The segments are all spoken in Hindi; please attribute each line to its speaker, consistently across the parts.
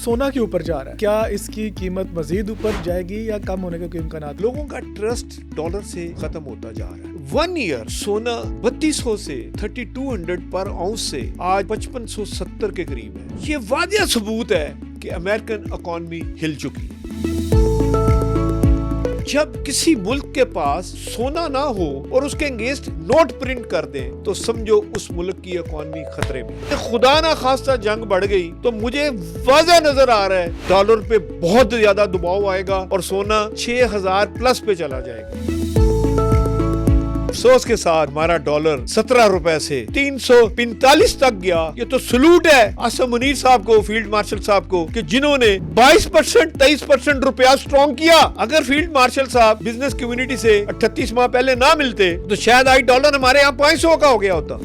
Speaker 1: सोना के ऊपर जा रहा है, क्या इसकी कीमत मजीद ऊपर जाएगी या कम होने के कोई इम्कान?
Speaker 2: लोगों का ट्रस्ट डॉलर से खत्म होता जा रहा है। 1 ईयर सोना 3200 से 3200 पर आउंस से आज 5570 के करीब है। ये वादिया सबूत है कि अमेरिकन इकॉनमी हिल चुकी है। जब किसी मुल्क के पास सोना ना हो और उसके अगेंस्ट नोट प्रिंट कर दें तो समझो उस मुल्क की इकॉनमी खतरे में। खुदा ना खास्ता जंग बढ़ गई तो मुझे वाज़ह नजर आ रहा है डॉलर पे बहुत ज्यादा दबाव आएगा और सोना 6000 प्लस पे चला जाएगा। अफसोस के साथ हमारा डॉलर 17 रुपए से 345 तक गया। ये तो सलूट है आसिम मुनीर साहब को, फील्ड मार्शल साहब को, कि जिन्होंने 22% 23% रुपया स्ट्रॉन्ग किया। अगर फील्ड मार्शल साहब बिजनेस कम्युनिटी से 38 माह पहले ना मिलते तो शायद आज डॉलर हमारे यहाँ 500 का हो गया होता।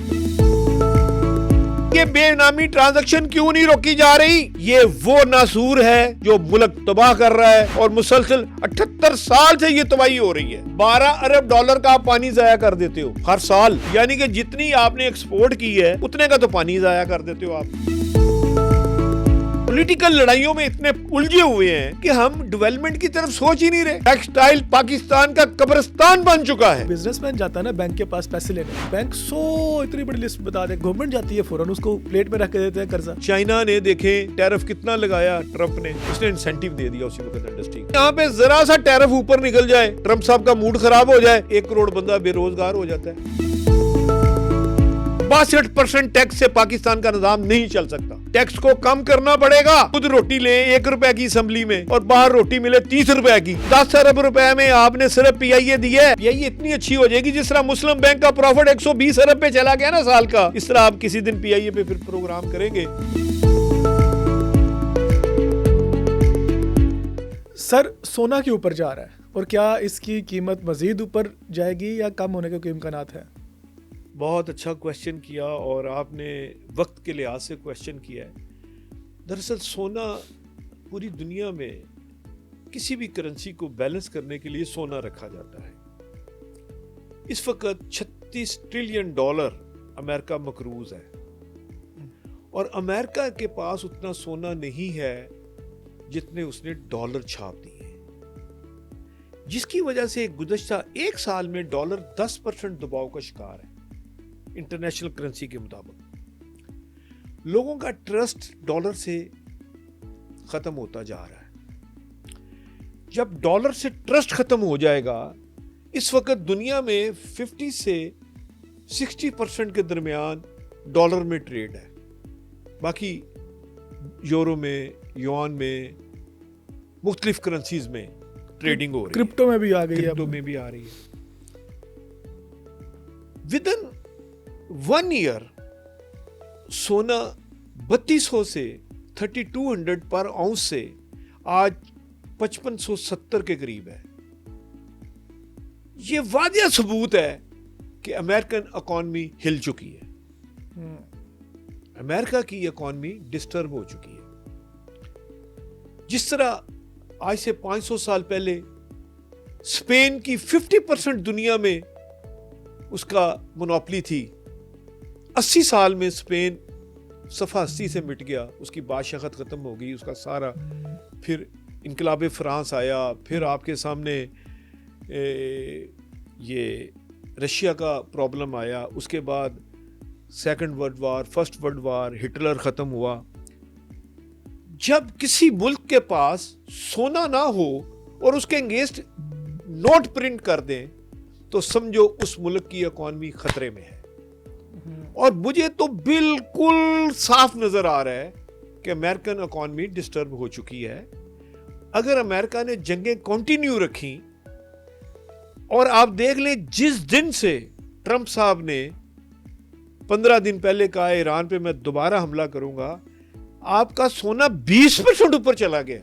Speaker 2: ये बेनामी ट्रांजैक्शन क्यों नहीं रोकी जा रही? ये वो नासूर है जो मुल्क तबाह कर रहा है और मुसलसल 78 साल से ये तबाही हो रही है। 12 अरब डॉलर का आप पानी जाया कर देते हो हर साल, यानी कि जितनी आपने एक्सपोर्ट की है उतने का तो पानी जाया कर देते हो आप। पॉलिटिकल लड़ाइयों में इतने उलझे हुए हैं कि हम डेवलपमेंट की तरफ सोच ही नहीं रहे। टेक्सटाइल पाकिस्तान का कब्रिस्तान बन चुका है।
Speaker 1: बिजनेसमैन जाता है ना बैंक के पास पैसे लेने, बैंक इतनी बड़ी लिस्ट बता दे, गवर्नमेंट जाती है फौरन उसको प्लेट में रख के देते हैं कर्जा।
Speaker 2: चाइना ने देखे टैरिफ कितना लगाया ट्रंप ने, उसने इंसेंटिव दे दिया उसी वक्त इंडस्ट्री। यहाँ पे जरा सा टैरिफ ऊपर निकल जाए, ट्रंप साहब का मूड खराब हो जाए, 1 करोड़ बंदा बेरोजगार हो जाता है। 62% टैक्स से पाकिस्तान का निजाम नहीं चल सकता। टैक्स को कम करना पड़ेगा। खुद रोटी ले 1 रुपए की असेंबली में और बाहर रोटी मिले 30 रुपए की। 10 अरब रुपए में आपने सिर्फ पीआईए दी है। पीआईए इतनी अच्छी हो जाएगी जिस तरह मुस्लिम बैंक का प्रॉफिट 120 अरब पे चला गया ना साल का, इस तरह आप किसी दिन पीआईए पे फिर प्रोग्राम करेंगे।
Speaker 1: सर, सोना के ऊपर जा रहा है और क्या इसकी कीमत मजीद ऊपर जाएगी या कम होने के कोई इम्कान है?
Speaker 2: बहुत अच्छा क्वेश्चन किया और आपने वक्त के लिहाज से क्वेश्चन किया है। दरअसल सोना पूरी दुनिया में किसी भी करेंसी को बैलेंस करने के लिए सोना रखा जाता है। इस वक्त 36 ट्रिलियन डॉलर अमेरिका मकरूज है और अमेरिका के पास उतना सोना नहीं है जितने उसने डॉलर छाप दिए, जिसकी वजह से गुज़श्ता 1 साल में डॉलर 10% दबाव का शिकार है। इंटरनेशनल करेंसी के मुताबिक लोगों का ट्रस्ट डॉलर से खत्म होता जा रहा है। जब डॉलर से ट्रस्ट खत्म हो जाएगा, इस वक्त दुनिया में 50 से 60% के दरमियान डॉलर में ट्रेड है। बाकी यूरो में, युआन में, मुख्तलिफ करेंसीज में ट्रेडिंग हो रही है।
Speaker 1: क्रिप्टो में भी आ गई है।
Speaker 2: क्रिप्टो में भी आ रही है। विदिन 1 ईयर सोना 3200 से 3200 पर आउंस से आज 5570 के करीब है। ये वादिया सबूत है कि अमेरिकन इकॉनमी हिल चुकी है। अमेरिका की इकॉनमी डिस्टर्ब हो चुकी है। जिस तरह आज से 500 साल पहले स्पेन की 50% दुनिया में उसका मोनोपोली थी, 80 साल में स्पेन सफ़ा हस्ती से मिट गया, उसकी बादशाहत ख़त्म हो गई, उसका सारा। फिर इनकलाब फ्रांस आया, फिर आपके सामने ये रशिया का प्रॉब्लम आया, उसके बाद second world war, first world war, Hitler ख़त्म हुआ। जब किसी मुल्क के पास सोना ना हो और उसके अगेंस्ट नोट प्रिंट कर दें तो समझो उस मुल्क की इकॉनमी खतरे में है। और मुझे तो बिल्कुल साफ नजर आ रहा है कि अमेरिकन इकॉनमी डिस्टर्ब हो चुकी है। अगर अमेरिका ने जंगें कंटिन्यू रखी, और आप देख लें जिस दिन से ट्रंप साहब ने 15 दिन पहले कहा ईरान पे मैं दोबारा हमला करूंगा, आपका सोना 20% ऊपर चला गया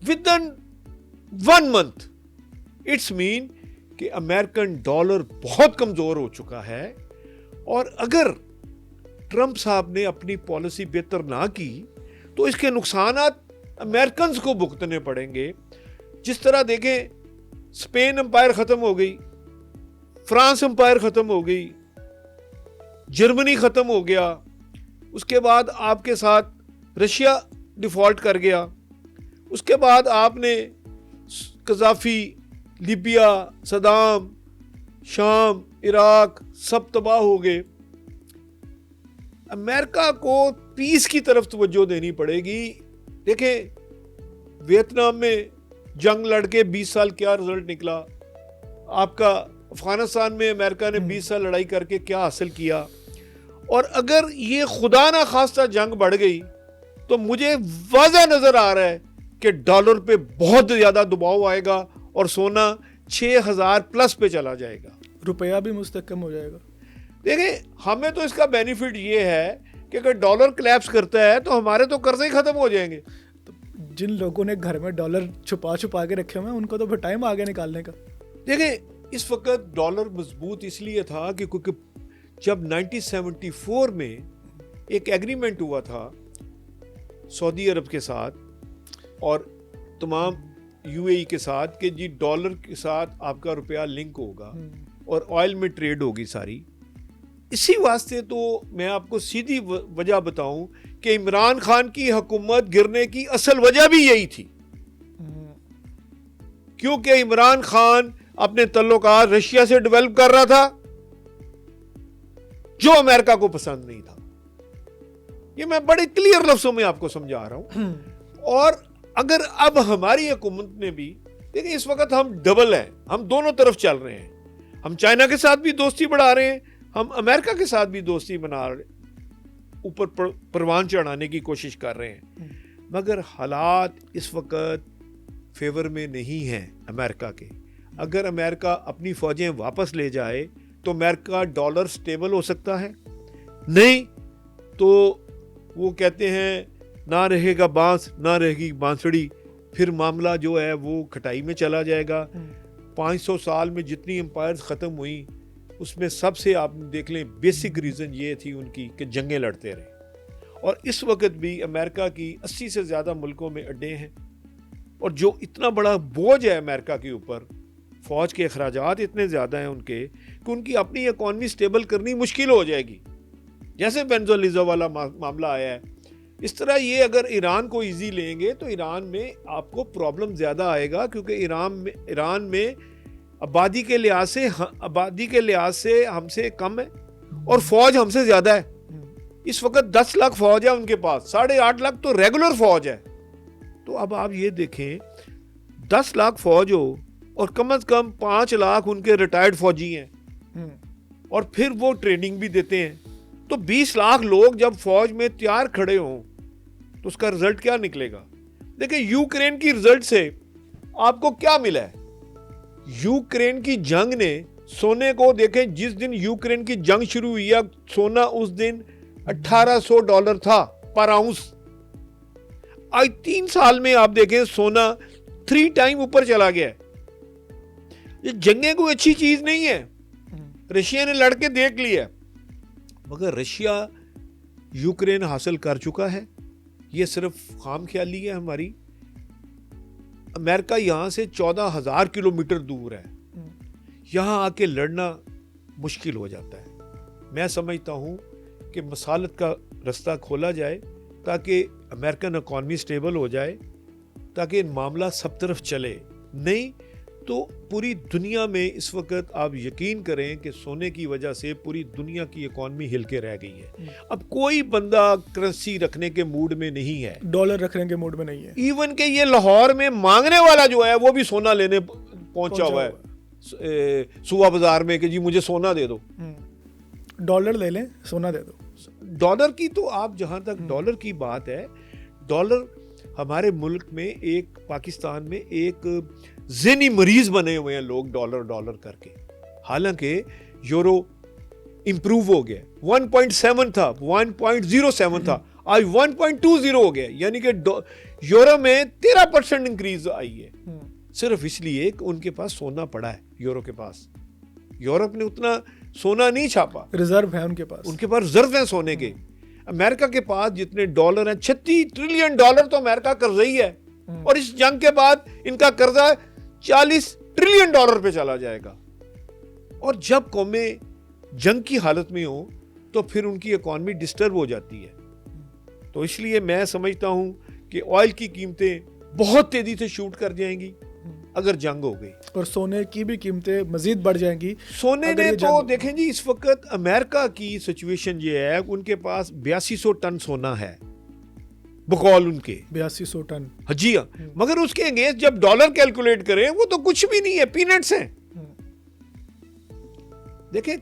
Speaker 2: with in 1 month. It's mean कि अमेरिकन डॉलर बहुत कमजोर हो चुका है। और अगर ट्रंप साहब ने अपनी पॉलिसी बेहतर ना की तो इसके नुकसान अमेरिकन को भुगतने पड़ेंगे। जिस तरह देखें, स्पेन एम्पायर खत्म हो गई, फ्रांस एम्पायर खत्म हो गई, जर्मनी खत्म हो गया, उसके बाद आपके साथ रशिया डिफ़ॉल्ट कर गया। उसके बाद आपने कज़ाफ़ी, लीबिया, सदाम, शाम, इराक सब तबाह हो गए। अमेरिका को पीस की तरफ तवज्जो देनी पड़ेगी। देखें वियतनाम में जंग लड़के 20 साल क्या रिजल्ट निकला, आपका अफगानिस्तान में अमेरिका ने 20 साल लड़ाई करके क्या हासिल किया। और अगर ये खुदा ना खास्ता जंग बढ़ गई तो मुझे वाज़ा नजर आ रहा है कि डॉलर पे बहुत ज्यादा दबाव आएगा और सोना 6000 प्लस पे चला जाएगा,
Speaker 1: रुपया भी मुस्तकम हो जाएगा।
Speaker 2: देखें हमें तो इसका बेनिफिट ये है कि अगर डॉलर क्लैप्स करता है तो हमारे तो कर्जे ही खत्म हो जाएंगे।
Speaker 1: तो जिन लोगों ने घर में डॉलर छुपा के रखे हुए हैं उनको तो फिर टाइम आगे निकालने का।
Speaker 2: देखें इस वक्त डॉलर मजबूत इसलिए था कि क्योंकि जब 1974 में एक एग्रीमेंट हुआ था सऊदी अरब के साथ और तमाम यूएई के साथ कि जी डॉलर के साथ आपका रुपया लिंक होगा और ऑयल में ट्रेड होगी सारी। इसी वास्ते तो मैं आपको सीधी वजह बताऊं कि इमरान खान की हुकूमत गिरने की असल वजह भी यही थी, क्योंकि इमरान खान अपने तल्लुकात रशिया से डेवलप कर रहा था जो अमेरिका को पसंद नहीं था। ये मैं बड़े क्लियर लफ्जों में आपको समझा रहा हूं। और अगर अब हमारी हुकूमत ने भी, देखिए इस वक्त हम डबल हैं, हम दोनों तरफ चल रहे हैं। हम चाइना के साथ भी दोस्ती बढ़ा रहे हैं, हम अमेरिका के साथ भी दोस्ती बना रहे, ऊपर परवान चढ़ाने की कोशिश कर रहे हैं। मगर हालात इस वक्त फेवर में नहीं हैं अमेरिका के। अगर अमेरिका अपनी फौजें वापस ले जाए तो अमेरिका डॉलर स्टेबल हो सकता है, नहीं तो वो कहते हैं ना रहेगा बांस ना रहेगी बांसुरी, फिर मामला जो है वो खटाई में चला जाएगा। 500 साल में जितनी एम्पायर्स ख़त्म हुई उसमें सबसे आप देख लें बेसिक रीज़न ये थी उनकी कि जंगें लड़ते रहे। और इस वक्त भी अमेरिका की 80 से ज़्यादा मुल्कों में अड्डे हैं और जो इतना बड़ा बोझ है अमेरिका के ऊपर, फ़ौज के अखराजात इतने ज़्यादा हैं उनके कि उनकी अपनी इकॉनमी स्टेबल करनी मुश्किल हो जाएगी। जैसे वेनेज़ुएला वाला मामला आया है, इस तरह ये अगर ईरान को इजी लेंगे तो ईरान में आपको प्रॉब्लम ज़्यादा आएगा, क्योंकि ईरान में आबादी के लिहाज से हमसे कम है और फौज हमसे ज़्यादा है। इस वक्त 10 लाख फौज है उनके पास, 8.5 लाख तो रेगुलर फौज है। तो अब आप ये देखें 10 लाख फौज हो और कम से कम 5 लाख उनके रिटायर्ड फौजी हैं और फिर वो ट्रेनिंग भी देते हैं, तो 20 लाख लोग जब फौज में तैयार खड़े हों तो उसका रिजल्ट क्या निकलेगा। देखिए यूक्रेन की रिजल्ट से आपको क्या मिला है। यूक्रेन की जंग ने सोने को, देखें जिस दिन यूक्रेन की जंग शुरू हुई है सोना उस दिन $1800 था पर आउंस। आज 3 साल में आप देखें सोना 3 टाइम ऊपर चला गया है। ये जंगें कोई अच्छी चीज नहीं है, रशिया ने लड़के देख लिया, मगर रशिया यूक्रेन हासिल कर चुका है। ये सिर्फ खाम ख्याली है हमारी। अमेरिका यहाँ से 14,000 किलोमीटर दूर है, यहाँ आके लड़ना मुश्किल हो जाता है। मैं समझता हूँ कि मसालत का रास्ता खोला जाए ताकि अमेरिकन इकॉनमी स्टेबल हो जाए, ताकि मामला सब तरफ चले। नहीं तो पूरी दुनिया में इस वक्त आप यकीन करें कि सोने की वजह से पूरी दुनिया की इकॉनमी हिल के रह गई है। अब कोई बंदा करेंसी रखने के मूड में नहीं है,
Speaker 1: डॉलर रखने के मूड में नहीं है।
Speaker 2: इवन के ये लाहौर में मांगने वाला जो है वो भी सोना लेने पहुंचा हुआ है सुबह बाजार में कि जी मुझे सोना दे दो।
Speaker 1: डॉलर ले लें, सोना दे दो।
Speaker 2: डॉलर की तो आप जहां तक डॉलर की बात है, डॉलर हमारे मुल्क में एक पाकिस्तान में एक ज़हनी मरीज बने हुए हैं लोग डॉलर करके। हालांकि यूरो इंप्रूव हो गया, 1.7 था 1.07 था, आज 1.20 हो गया, यानी कि यूरो में 13% इंक्रीज आई है। सिर्फ इसलिए कि उनके पास सोना पड़ा है। यूरो के पास, यूरोप ने उतना सोना नहीं छापा,
Speaker 1: रिजर्व है उनके पास
Speaker 2: रिजर्व है सोने के। अमेरिका के पास जितने डॉलर हैं, $36 ट्रिलियन तो अमेरिका कर्जा ही है, और इस जंग के बाद इनका कर्जा $40 ट्रिलियन पे चला जाएगा। और जब कौमें जंग की हालत में हो तो फिर उनकी इकॉनमी डिस्टर्ब हो जाती है। तो इसलिए मैं समझता हूं कि ऑयल की कीमतें बहुत तेजी से शूट कर जाएंगी अगर जंग हो गई,
Speaker 1: और सोने की भी कीमतें मजीद बढ़ जाएंगी।
Speaker 2: सोने ने तो देखें जी, इस वक्त अमेरिका की सिचुएशन ये है, उनके पास 8200 टन सोना है बकौल उनके,
Speaker 1: 8200 टन।
Speaker 2: जी हाँ, मगर उसके अगेंस्ट जब डॉलर कैलकुलेट करें वो तो कुछ भी नहीं है, पीनट्स हैं। देखें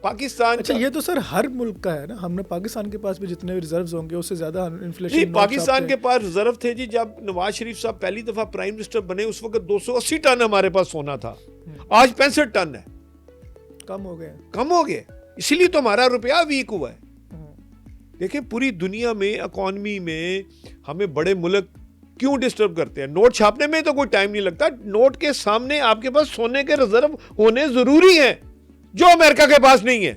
Speaker 2: पाकिस्तान,
Speaker 1: अच्छा ये तो सर हर मुल्क का है ना, हमने पाकिस्तान के पास भी जितने भी रिजर्व्स होंगे उससे ज्यादा इन्फ्लेशन।
Speaker 2: नहीं, पाकिस्तान के पास रिजर्व थे जी, जब नवाज शरीफ साहब पहली दफा प्राइम मिनिस्टर बने उस वक्त 280 टन हमारे पास सोना था, आज 65 टन है,
Speaker 1: कम हो गए,
Speaker 2: इसीलिए तो हमारा रुपया वीक हुआ है। देखिए पूरी दुनिया में इकोनॉमी में हमें बड़े मुल्क क्यों डिस्टर्ब करते हैं? नोट छापने में तो कोई टाइम नहीं लगता, नोट के सामने आपके पास सोने के रिजर्व होने जरूरी है जो अमेरिका के पास नहीं है।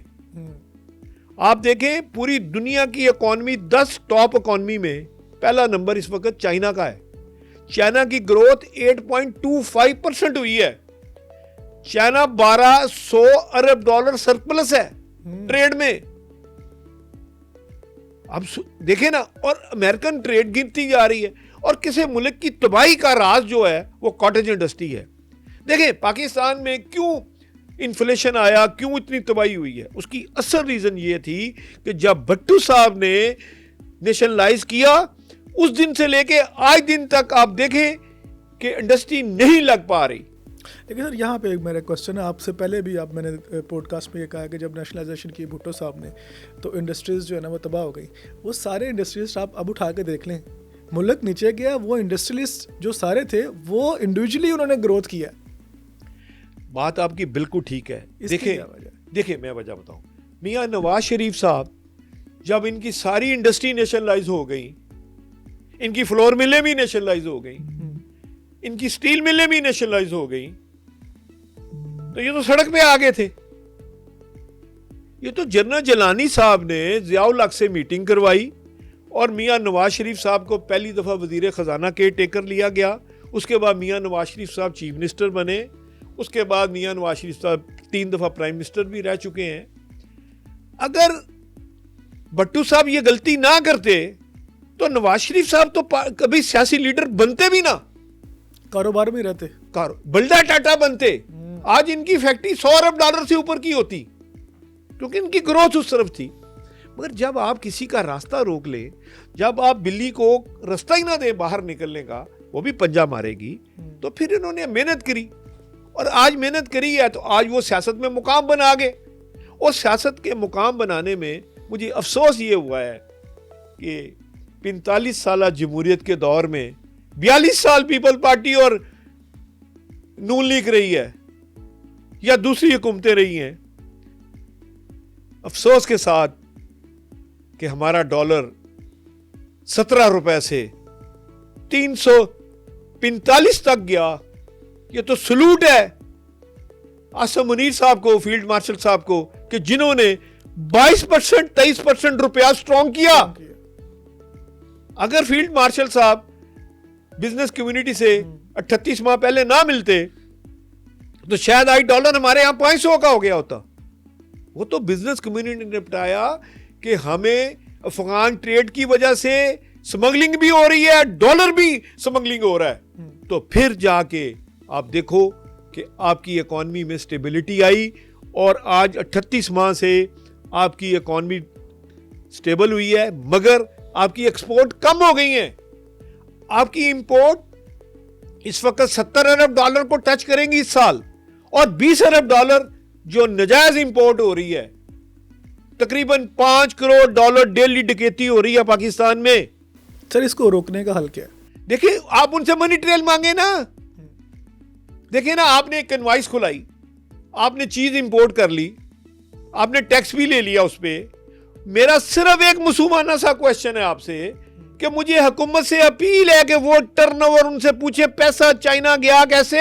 Speaker 2: आप देखें पूरी दुनिया की इकोनॉमी 10 टॉप इकोनॉमी में पहला नंबर इस वक्त चाइना का है। चाइना की ग्रोथ 8.25% हुई है। चाइना 1200 अरब डॉलर सरप्लस है ट्रेड में। अब देखें ना, और अमेरिकन ट्रेड गिरती जा रही है, और किसी मुल्क की तबाही का राज जो है वो कॉटेज इंडस्ट्री है। देखें पाकिस्तान में क्यों इन्फ्लेशन आया, क्यों इतनी तबाही हुई है, उसकी असल रीजन ये थी कि जब भट्टू साहब ने नेशनलाइज किया उस दिन से लेके आज दिन तक आप देखें कि इंडस्ट्री नहीं लग पा रही।
Speaker 1: लेकिन सर यहाँ पे एक मेरा क्वेश्चन है आपसे, पहले भी आप मैंने पॉडकास्ट में ये कहा कि जब नेशनलाइजेशन की भुट्टो साहब ने, तो इंडस्ट्रीज़ जो है ना वो तबाह हो गई। वो सारे इंडस्ट्रीज आप अब उठा के देख लें, मुल्क नीचे गया, वो इंडस्ट्रियलिस्ट जो सारे थे वो इंडिविजुअली उन्होंने ग्रोथ किया।
Speaker 2: बात आपकी बिल्कुल ठीक है। देखिए मैं वजह बताऊं, मियां नवाज शरीफ साहब जब इनकी सारी इंडस्ट्री नेशनलाइज हो गई, इनकी फ्लोर मिलें भी नेशनलाइज हो गई, इनकी स्टील मिलें भी नेशनलाइज हो गई, तो ये तो सड़क पे आ गए थे। ये तो जनरल जलानी साहब ने जियाउल हक से मीटिंग करवाई और मियां नवाज शरीफ साहब को पहली दफा वजीर खजाना केयर टेकर लिया गया। उसके बाद मियां नवाज शरीफ साहब चीफ मिनिस्टर बने। उसके बाद मियां नवाज शरीफ साहब 3 दफा प्राइम मिनिस्टर भी रह चुके हैं। अगर भट्टू साहब ये गलती ना करते तो नवाज शरीफ साहब तो कभी सियासी लीडर बनते भी ना,
Speaker 1: कारोबार में रहते,
Speaker 2: बल्डा टाटा बनते। आज इनकी फैक्ट्री 100 अरब डॉलर से ऊपर की होती, क्योंकि इनकी ग्रोथ उस तरफ थी। मगर जब आप किसी का रास्ता रोक ले, जब आप बिल्ली को रास्ता ही ना दे बाहर निकलने का, वो भी पंजा मारेगी। तो फिर इन्होंने मेहनत करी, और आज मेहनत करी है तो आज वो सियासत में मुकाम बना गए। और सियासत के मुकाम बनाने में मुझे अफसोस ये हुआ है कि 45 साल जमहूरियत के दौर में 42 साल पीपल पार्टी और नून लीग रही है या दूसरी हुकूमतें रही हैं। अफसोस के साथ कि हमारा डॉलर 17 रुपए से 345 तक गया। ये तो सलूट है आसम मुनीर साहब को, फील्ड मार्शल साहब को, कि जिन्होंने 22% 23% रुपया स्ट्रॉन्ग किया। अगर फील्ड मार्शल साहब बिजनेस कम्युनिटी से 38 माह पहले ना मिलते तो शायद आज डॉलर हमारे यहां 500 का हो गया होता। वो तो बिजनेस कम्युनिटी ने निपटाया कि हमें अफगान ट्रेड की वजह से स्मगलिंग भी हो रही है, डॉलर भी स्मगलिंग हो रहा है। तो फिर जाके आप देखो कि आपकी इकॉनमी में स्टेबिलिटी आई, और आज 38 माह से आपकी इकॉनमी स्टेबल हुई है, मगर आपकी एक्सपोर्ट कम हो गई है। आपकी इंपोर्ट इस वक्त 70 अरब डॉलर को टच करेंगी इस साल, और 20 अरब डॉलर जो नजायज इंपोर्ट हो रही है। तकरीबन 5 करोड़ डॉलर डेली डकैती हो रही है पाकिस्तान में।
Speaker 1: सर इसको रोकने का हल क्या है?
Speaker 2: देखिए आप उनसे मनी ट्रेल मांगे ना। देखिए ना, आपने एक इनवॉइस खुलाई, आपने चीज इंपोर्ट कर ली, आपने टैक्स भी ले लिया उस पर। मेरा सिर्फ एक मुसूमाना सा क्वेश्चन है आपसे कि मुझे हुकूमत से अपील है कि वो टर्नओवर उनसे पूछे पैसा चाइना गया कैसे।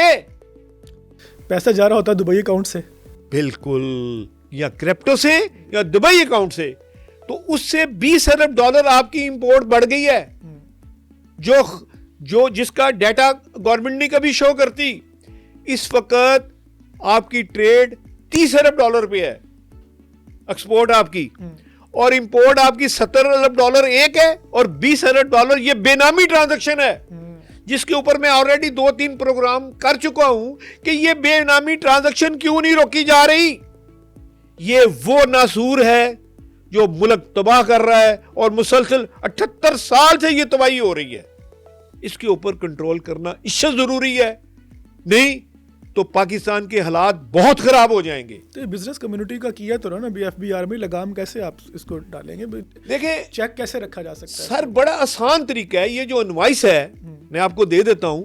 Speaker 1: पैसा जा रहा होता है दुबई अकाउंट से,
Speaker 2: बिल्कुल, या क्रिप्टो से या दुबई अकाउंट से। तो उससे 20 अरब डॉलर आपकी इंपोर्ट बढ़ गई है, जो जिसका डाटा गवर्नमेंट ने कभी शो करती। इस वक्त आपकी ट्रेड 30 अरब डॉलर पे है एक्सपोर्ट आपकी, और इंपोर्ट आपकी $70 अरब एक है और $20 अरब ये बेनामी ट्रांजैक्शन है, जिसके ऊपर मैं ऑलरेडी 2-3 प्रोग्राम कर चुका हूं कि ये बेनामी ट्रांजैक्शन क्यों नहीं रोकी जा रही। ये वो नासूर है जो मुल्क तबाह कर रहा है और मुसलसल 78 साल से ये तबाही हो रही है। इसके ऊपर कंट्रोल करना इससे जरूरी है, नहीं तो पाकिस्तान के हालात बहुत खराब हो जाएंगे।
Speaker 1: तो बिजनेस कम्युनिटी का किया तो ना BFBR में लगाम कैसे आप इसको डालेंगे,
Speaker 2: देखें
Speaker 1: चेक कैसे रखा जा सकता है?
Speaker 2: सर बड़ा आसान तरीका है, ये जो इनवाइस है मैं आपको दे देता हूं।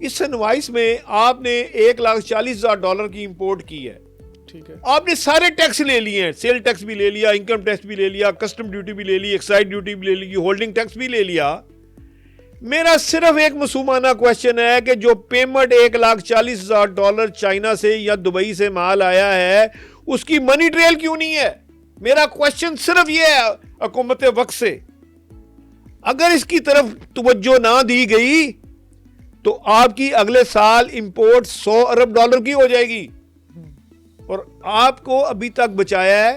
Speaker 2: इस इनवाइस में आपने $1,40,000 की इंपोर्ट की है,
Speaker 1: ठीक है,
Speaker 2: आपने सारे टैक्स ले लिए हैं, सेल टैक्स भी ले लिया, इनकम टैक्स भी ले लिया, कस्टम ड्यूटी भी ले ली, एक्साइज ड्यूटी भी ले ली, होल्डिंग टैक्स भी ले लिया। मेरा सिर्फ एक मासूमाना क्वेश्चन है कि जो पेमेंट $1,40,000 चाइना से या दुबई से माल आया है उसकी मनी ट्रेल क्यों नहीं है? मेरा क्वेश्चन सिर्फ ये है हुकूमत वक्त से। अगर इसकी तरफ तवज्जो ना दी गई तो आपकी अगले साल इंपोर्ट $100 अरब की हो जाएगी और आपको अभी तक बचाया है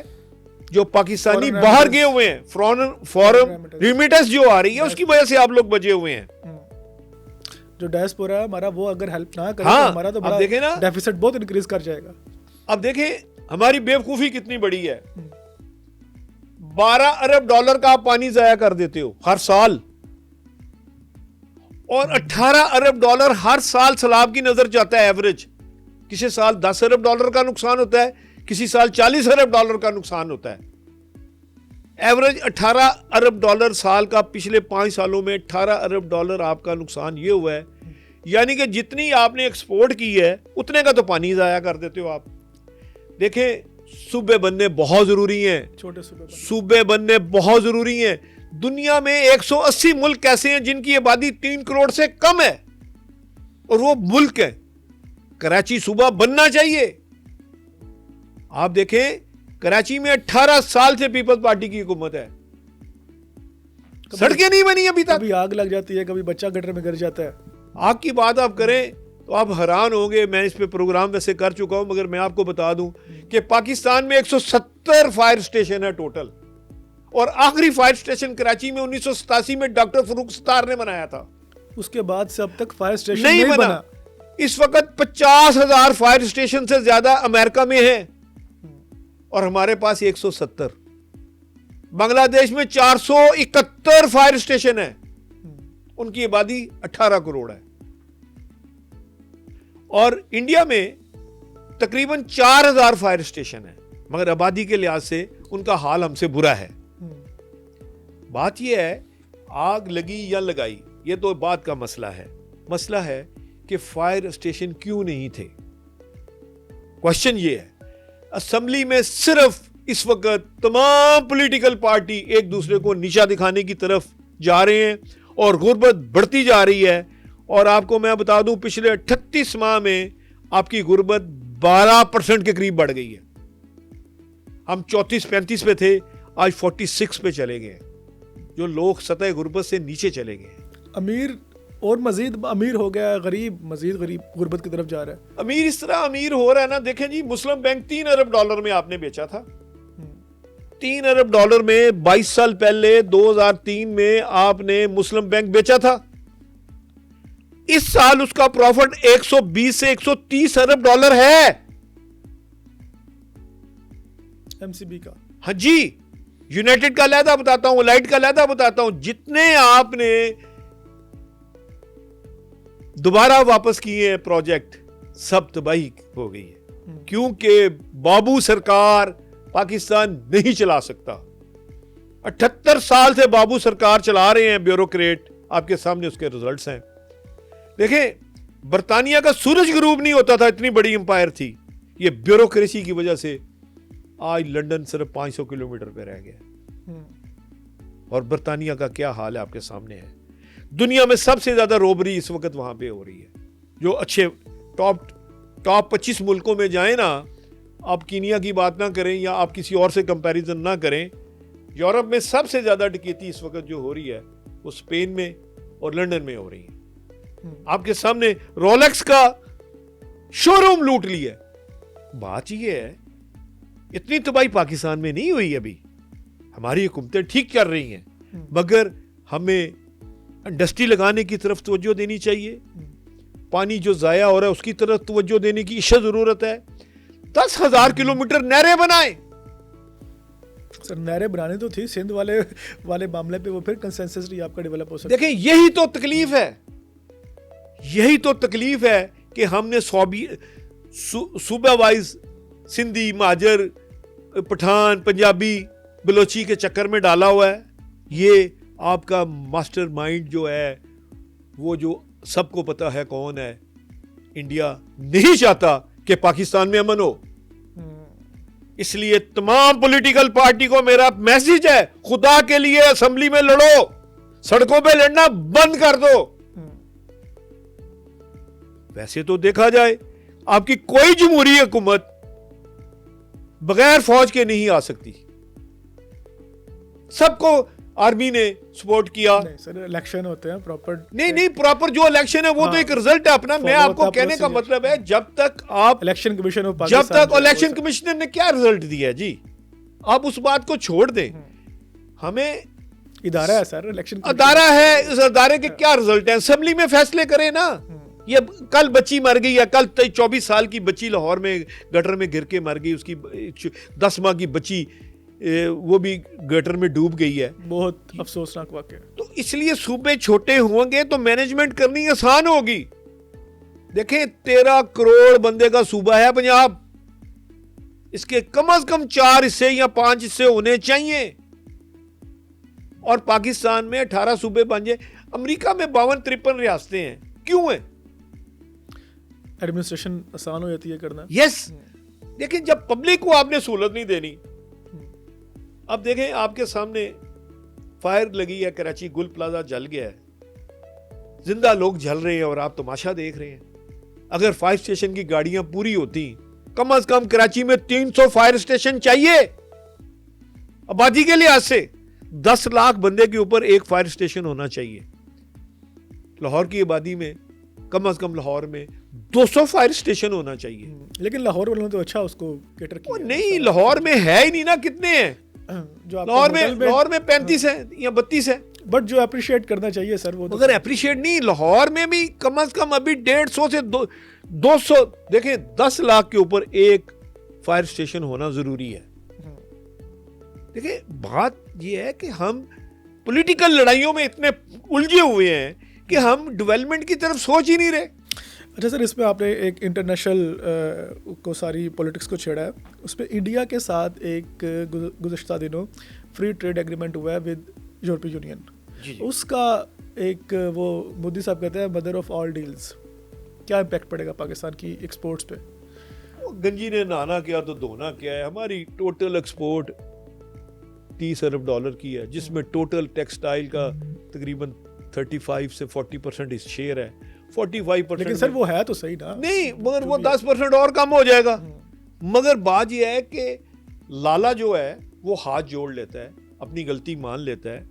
Speaker 2: जो पाकिस्तानी बाहर गए हुए हैं, फॉरेन रिमिटेंस जो आ रही है उसकी वजह से आप लोग बचे हुए हैं।
Speaker 1: जो डायस्पोरा है हमारा, वो अगर हेल्प ना करे
Speaker 2: हाँ,
Speaker 1: तो हमारा तो बड़ा
Speaker 2: देखें ना,
Speaker 1: डेफिसिट बहुत इंक्रीज कर जाएगा।
Speaker 2: अब देखें हमारी बेवकूफी कितनी बड़ी है। $12 अरब का आप पानी जाया कर देते हो हर साल और $18 अरब हर साल सैलाब की नजर जाता है एवरेज। किसी साल $10 अरब का नुकसान होता है, किसी साल $40 अरब का नुकसान होता है। एवरेज $18 अरब साल का, पिछले 5 सालों में $18 अरब आपका नुकसान ये हुआ है। यानी कि जितनी आपने एक्सपोर्ट की है उतने का तो पानी जाया कर देते हो आप। देखें सूबे बनने बहुत जरूरी हैं,
Speaker 1: छोटे
Speaker 2: सूबे बनने बहुत जरूरी हैं। दुनिया में 180 मुल्क ऐसे हैं जिनकी आबादी 3 करोड़ से कम है और वो मुल्क है। कराची सूबा बनना चाहिए। आप देखें कराची में 18 साल से पीपल्स पार्टी की हुकूमत है, सड़कें नहीं बनी अभी तक।
Speaker 1: कभी आग लग जाती है, कभी बच्चा गटर में गिर जाता है।
Speaker 2: आग की बात आप करें तो आप हैरान होंगे, मैं इस पे प्रोग्राम वैसे कर चुका हूं मगर मैं आपको बता दूं कि पाकिस्तान में 170 फायर स्टेशन है टोटल और आखिरी फायर स्टेशन कराची में 1987 में डॉक्टर फरूक सत्तार ने बनाया था।
Speaker 1: उसके बाद से अब तक फायर स्टेशन
Speaker 2: नहीं बना। इस वक्त 50,000 फायर स्टेशन से ज्यादा अमेरिका में है और हमारे पास 170। बांग्लादेश में 471 फायर स्टेशन है, उनकी आबादी 18 करोड़ है। और इंडिया में तकरीबन 4,000 फायर स्टेशन है मगर आबादी के लिहाज से उनका हाल हमसे बुरा है। बात यह है आग लगी या लगाई ये तो बात का मसला है। मसला है कि फायर स्टेशन क्यों नहीं थे। क्वेश्चन ये है, असेंबली में सिर्फ इस वक्त तमाम पॉलिटिकल पार्टी एक दूसरे को नीचा दिखाने की तरफ जा रहे हैं और गुर्बत बढ़ती जा रही है। और आपको मैं बता दूं पिछले 38 माह में आपकी गुर्बत 12% के करीब बढ़ गई है। हम 34-35 पे थे, आज 46 पे चले गए। जो लोग सतह गुर्बत से नीचे चले गए।
Speaker 1: अमीर और मजीद अमीर हो गया, गरीब मजीद गरीब गुर्बत की तरफ जा रहा है।
Speaker 2: अमीर इस तरह अमीर हो रहा है ना, देखें जी मुस्लिम बैंक $3 अरब में आपने बेचा था। $3 अरब में 22 साल पहले 2003 में आपने मुस्लिम बैंक बेचा था। इस साल उसका प्रॉफिट 120 से 130 अरब डॉलर है
Speaker 1: एमसीबी का।
Speaker 2: हाँ जी, यूनाइटेड का अलहदा बताता हूं, लाइट का अलहदा बताता हूं। जितने आपने दोबारा वापस किए हैं प्रोजेक्ट सब तबाही हो गई है क्योंकि बाबू सरकार पाकिस्तान नहीं चला सकता। 78 साल से बाबू सरकार चला रहे हैं ब्यूरोक्रेट, आपके सामने उसके रिजल्ट्स हैं। देखें बरतानिया का सूरज ग्रूब नहीं होता था, इतनी बड़ी एम्पायर थी। ये ब्यूरोक्रेसी की वजह से आज लंदन सिर्फ 500 किलोमीटर पे रह गया और बरतानिया का क्या हाल है आपके सामने है। दुनिया में सबसे ज्यादा रोबरी इस वक्त वहां पे हो रही है। जो अच्छे टॉप 25 मुल्कों में जाए ना, आप कीनिया की बात ना करें या आप किसी और से कंपैरिजन ना करें, यूरोप में सबसे ज्यादा डकैती इस वक्त जो हो रही है वो स्पेन में और लंदन में हो रही है। आपके सामने रोलेक्स का शोरूम लूट लिया। बात यह है इतनी तबाही पाकिस्तान में नहीं हुई अभी। हमारी हुकूमतें ठीक कर रही हैं, मगर हमें इंडस्ट्री लगाने की तरफ तवज्जो देनी चाहिए, पानी जो ज़ाया हो रहा है उसकी तरफ तवज्जो देने की इशद ज़रूरत है। 10,000 किलोमीटर नहरें बनाएं।
Speaker 1: सर नहरें बनानी तो थी, सिंध वाले मामले पे वो फिर कंसेंसस नहीं आपका डेवलप हो सकता।
Speaker 2: देखें यही तो तकलीफ है, यही तो तकलीफ है कि हमने सूबा वाइज सिंधी, महाजर, पठान, पंजाबी, बलोची के चक्कर में डाला हुआ है। ये आपका मास्टर माइंड जो है, वो जो सबको पता है कौन है, इंडिया नहीं चाहता कि पाकिस्तान में अमन हो। इसलिए तमाम पॉलिटिकल पार्टी को मेरा मैसेज है, खुदा के लिए असेंबली में लड़ो, सड़कों पे लड़ना बंद कर दो। वैसे तो देखा जाए आपकी कोई जमहूरी हुकूमत बगैर फौज के नहीं आ सकती, सबको आर्मी ने सपोर्ट किया।
Speaker 1: नहीं सर, इलेक्शन होते हैं प्रॉपर।
Speaker 2: नहीं प्रॉपर जो इलेक्शन है वो तो एक रिजल्ट है अपना। मैं आपको कहने का मतलब है, जब तक आप
Speaker 1: इलेक्शन कमीशन ऑफ
Speaker 2: जब
Speaker 1: पाकिस्तान,
Speaker 2: तक इलेक्शन कमिश्नर ने क्या रिजल्ट दिया जी, आप उस बात को छोड़ दें। हमें
Speaker 1: इदारा है सर, इलेक्शन
Speaker 2: अदारा है, इस अदारे के क्या रिजल्ट है, असेंबली में फैसले करें ना। ये कल बच्ची मर गई है, कल 24 साल की बच्ची लाहौर में गटर में गिर के मर गई, उसकी 10 माह की बच्ची वो भी गटर में डूब गई है।
Speaker 1: बहुत अफसोसनाक वाकया।
Speaker 2: तो इसलिए सूबे छोटे होंगे तो मैनेजमेंट करनी आसान होगी। देखें 13 करोड़ बंदे का सूबा है पंजाब, इसके कम से कम 4 हिस्से या 5 हिस्से होने चाहिए, और पाकिस्तान में 18 सूबे बन जाए। अमेरिका में 52-53 रियासतें हैं, क्यों है?
Speaker 1: एडमिनिस्ट्रेशन आसान हो जाती है करना।
Speaker 2: यस, लेकिन जब पब्लिक को आपने सहूलत नहीं देनी। अब देखें आपके सामने फायर लगी है, कराची गुल प्लाजा जल गया है, जिंदा लोग जल रहे हैं और आप तमाशा देख रहे हैं। अगर फायर स्टेशन की गाड़ियां पूरी होती, कम से कम कराची में 300 फायर स्टेशन चाहिए। आबादी के लिहाज से 10 लाख बंदे के ऊपर एक फायर स्टेशन होना चाहिए। लाहौर की आबादी में कम से कम लाहौर में 200 फायर स्टेशन होना चाहिए।
Speaker 1: लेकिन लाहौर वालों ने तो अच्छा उसको कैटर किया।
Speaker 2: नहीं, लाहौर में है ही नहीं ना, कितने हैं
Speaker 1: जो
Speaker 2: लाहौर में 35 है या 32 है।
Speaker 1: बट जो अप्रिशिएट करना चाहिए सर वो
Speaker 2: अगर अप्रिशिएट नहीं, लाहौर में भी कम से कम अभी 150 से 200, देखें 10 लाख के ऊपर एक फायर स्टेशन होना जरूरी है। देखिए बात यह है कि हम पॉलिटिकल लड़ाइयों में इतने उलझे हुए हैं कि हम डेवलपमेंट की तरफ सोच ही नहीं रहे।
Speaker 1: अच्छा सर, इसमें आपने एक इंटरनेशनल को सारी पॉलिटिक्स को छेड़ा है, उसमें इंडिया के साथ एक गुज़श्ता दिनों फ्री ट्रेड एग्रीमेंट हुआ है विद यूरोपीय यूनियन। उसका एक वो मोदी साहब कहते हैं मदर ऑफ ऑल डील्स। क्या इम्पैक्ट पड़ेगा पाकिस्तान की एक्सपोर्ट्स पे?
Speaker 2: गंजी ने नहाना क्या तो धोना क्या है। हमारी टोटल एक्सपोर्ट $30 अरब की है, जिसमें टोटल टेक्सटाइल का तकरीबन 35 से 40% इस शेयर है। 45%।
Speaker 1: लेकिन सर वो है तो सही ना।
Speaker 2: नहीं, मगर वो 10% और कम हो जाएगा। मगर बात यह है कि लाला जो है वो हाथ जोड़ लेता है, अपनी गलती मान लेता है।